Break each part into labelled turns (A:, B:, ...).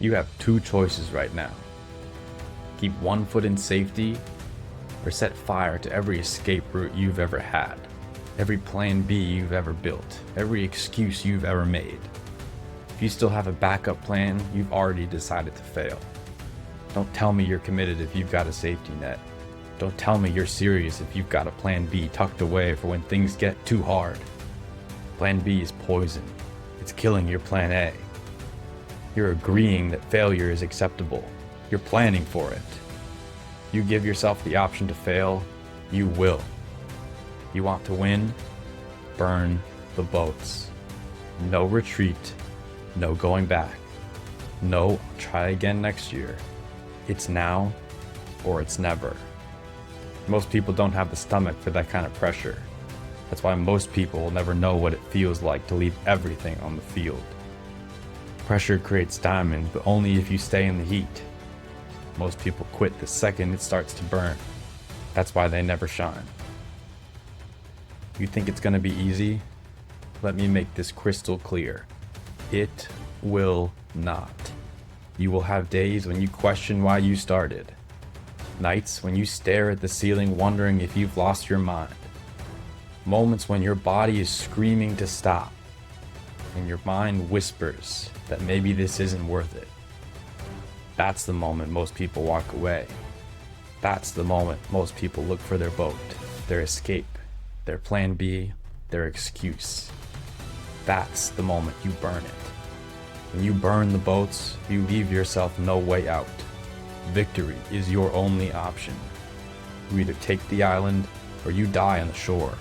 A: You have two choices right now. Keep one foot in safety, or set fire to every escape route you've ever had, every plan B you've ever built, every excuse you've ever made. If you still have a backup plan, you've already decided to fail. Don't tell me you're committed if you've got a safety net. Don't tell me you're serious if you've got a plan B tucked away for when things get too hard. Plan B is poison. It's killing your plan A. You're agreeing that failure is acceptable. You're planning for it. You give yourself the option to fail, you will. You want to win? Burn the boats. No retreat, no going back. No, try again next year. It's now or it's never. Most people don't have the stomach for that kind of pressure. That's why most people will never know what it feels like to leave everything on the field. Pressure creates diamonds, but only if you stay in the heat. Most people quit the second it starts to burn. That's why they never shine. You think it's gonna be easy? Let me make this crystal clear. It will not. You will have days when you question why you started. Nights when you stare at the ceiling wondering if you've lost your mind. Moments when your body is screaming to stop. And your mind whispers that maybe this isn't worth it. That's the moment most people walk away. That's the moment most people look for their boat, their escape, their plan B, their excuse. That's the moment you burn it. When you burn the boats, you leave yourself no way out. Victory is your only option. You either take the island or you die on the shore.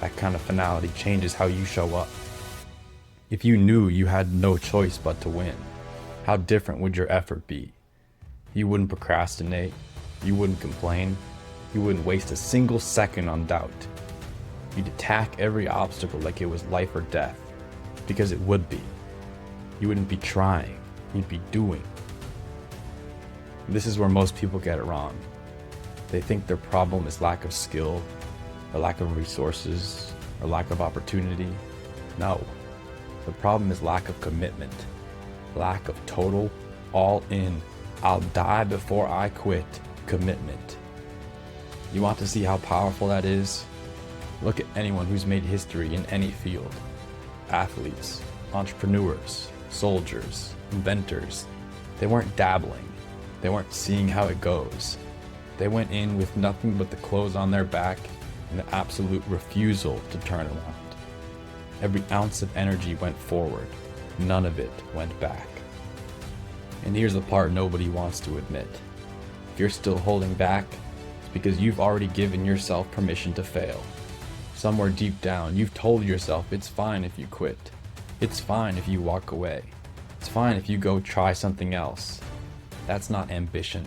A: That kind of finality changes how you show up. If you knew you had no choice but to win, how different would your effort be? You wouldn't procrastinate, you wouldn't complain, you wouldn't waste a single second on doubt. You'd attack every obstacle like it was life or death, because it would be. You wouldn't be trying, you'd be doing. This is where most people get it wrong. They think their problem is lack of skill, or lack of resources, or lack of opportunity. No, the problem is lack of commitment. Lack of total, all in, I'll die before I quit commitment. You want to see how powerful that is? Look at anyone who's made history in any field. Athletes, entrepreneurs, soldiers, inventors. They weren't dabbling. They weren't seeing how it goes. They went in with nothing but the clothes on their back and the absolute refusal to turn around. Every ounce of energy went forward. None of it went back. And here's the part nobody wants to admit. If you're still holding back, it's because you've already given yourself permission to fail. Somewhere deep down, you've told yourself it's fine if you quit. It's fine if you walk away. It's fine if you go try something else. That's not ambition.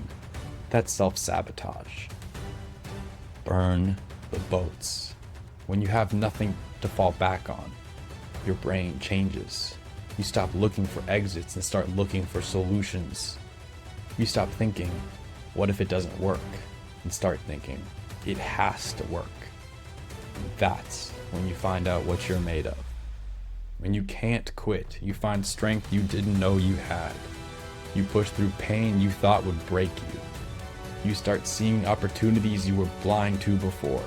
A: That's self-sabotage. Burn the boats. When you have nothing to fall back on, your brain changes. You stop looking for exits and start looking for solutions. You stop thinking, what if it doesn't work? And start thinking, it has to work. And that's when you find out what you're made of. When you can't quit, you find strength you didn't know you had. You push through pain you thought would break you. You start seeing opportunities you were blind to before.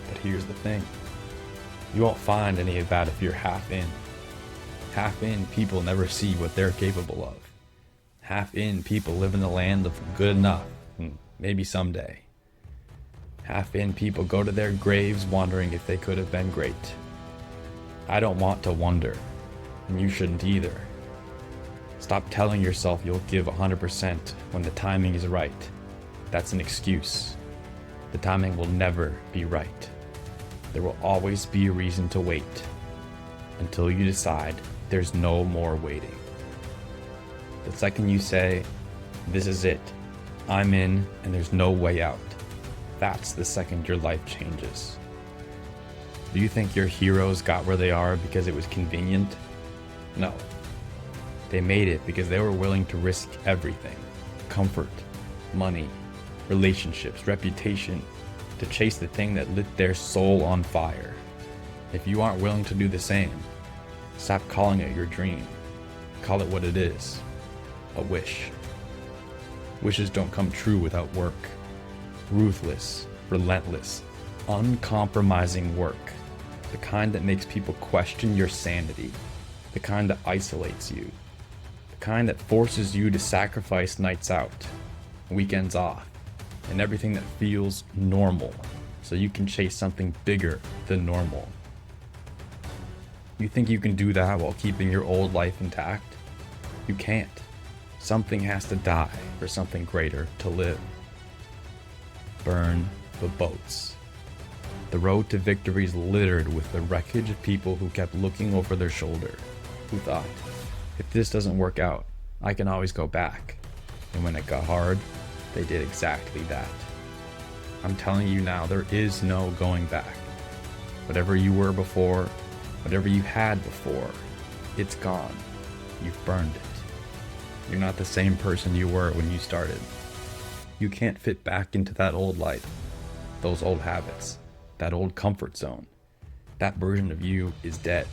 A: But here's the thing. You won't find any of that if you're half in. Half in people never see what they're capable of. Half in people live in the land of good enough, and maybe someday. Half in people go to their graves wondering if they could have been great. I don't want to wonder, and you shouldn't either. Stop telling yourself you'll give 100% when the timing is right. That's an excuse. The timing will never be right. There will always be a reason to wait, until you decide there's no more waiting. The second you say, this is it, I'm in and there's no way out, that's the second your life changes. Do you think your heroes got where they are because it was convenient? No. They made it because they were willing to risk everything. Comfort, money, relationships, reputation, to chase the thing that lit their soul on fire. If you aren't willing to do the same, stop calling it your dream. Call it what it is, a wish. Wishes don't come true without work. Ruthless, relentless, uncompromising work. The kind that makes people question your sanity. The kind that isolates you. The kind that forces you to sacrifice nights out, weekends off, and everything that feels normal so you can chase something bigger than normal. You think you can do that while keeping your old life intact? You can't. Something has to die for something greater to live. Burn the boats. The road to victory is littered with the wreckage of people who kept looking over their shoulder, who thought, if this doesn't work out, I can always go back. And when it got hard, they did exactly that. I'm telling you now, there is no going back. Whatever you were before, whatever you had before, it's gone. You've burned it. You're not the same person you were when you started. You can't fit back into that old life, those old habits, that old comfort zone. That version of you is dead.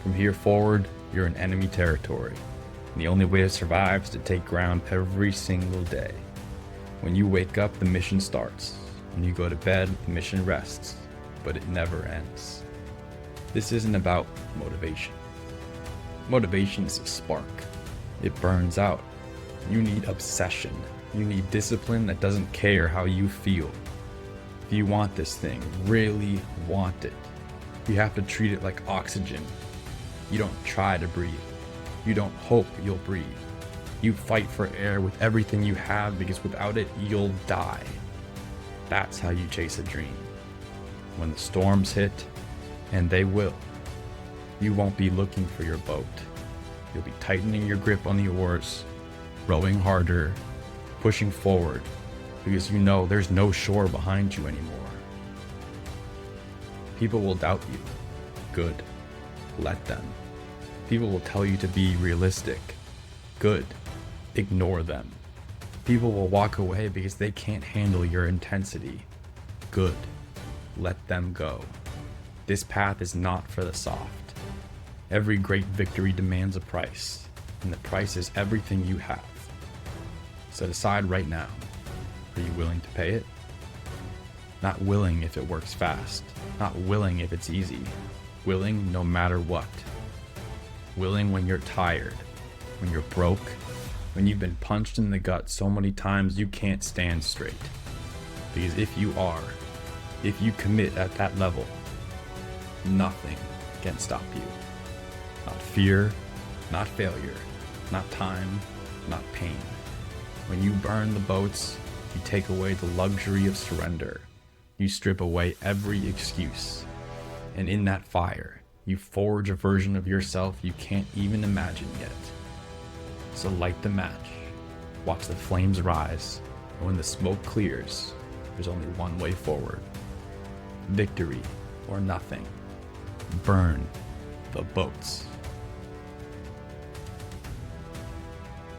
A: From here forward, you're in enemy territory. And the only way to survive is to take ground every single day. When you wake up, the mission starts. When you go to bed, the mission rests. But it never ends. This isn't about motivation. Motivation is a spark. It burns out. You need obsession. You need discipline that doesn't care how you feel. If you want this thing, really want it, you have to treat it like oxygen. You don't try to breathe. You don't hope you'll breathe. You fight for air with everything you have because without it, you'll die. That's how you chase a dream. When the storms hit, and they will, you won't be looking for your boat. You'll be tightening your grip on the oars, rowing harder, pushing forward, because you know there's no shore behind you anymore. People will doubt you. Good. Let them. People will tell you to be realistic. Good. Ignore them. People will walk away because they can't handle your intensity. Good. Let them go. This path is not for the soft. Every great victory demands a price, and the price is everything you have. So decide right now, are you willing to pay it? Not willing if it works fast, not willing if it's easy, willing no matter what. Willing when you're tired, when you're broke, when you've been punched in the gut so many times you can't stand straight. Because if you are, if you commit at that level, nothing can stop you. Not fear, not failure, not time, not pain. When you burn the boats, you take away the luxury of surrender. You strip away every excuse. And in that fire, you forge a version of yourself you can't even imagine yet. So light the match, watch the flames rise, and when the smoke clears, there's only one way forward. Victory or nothing. Burn the boats.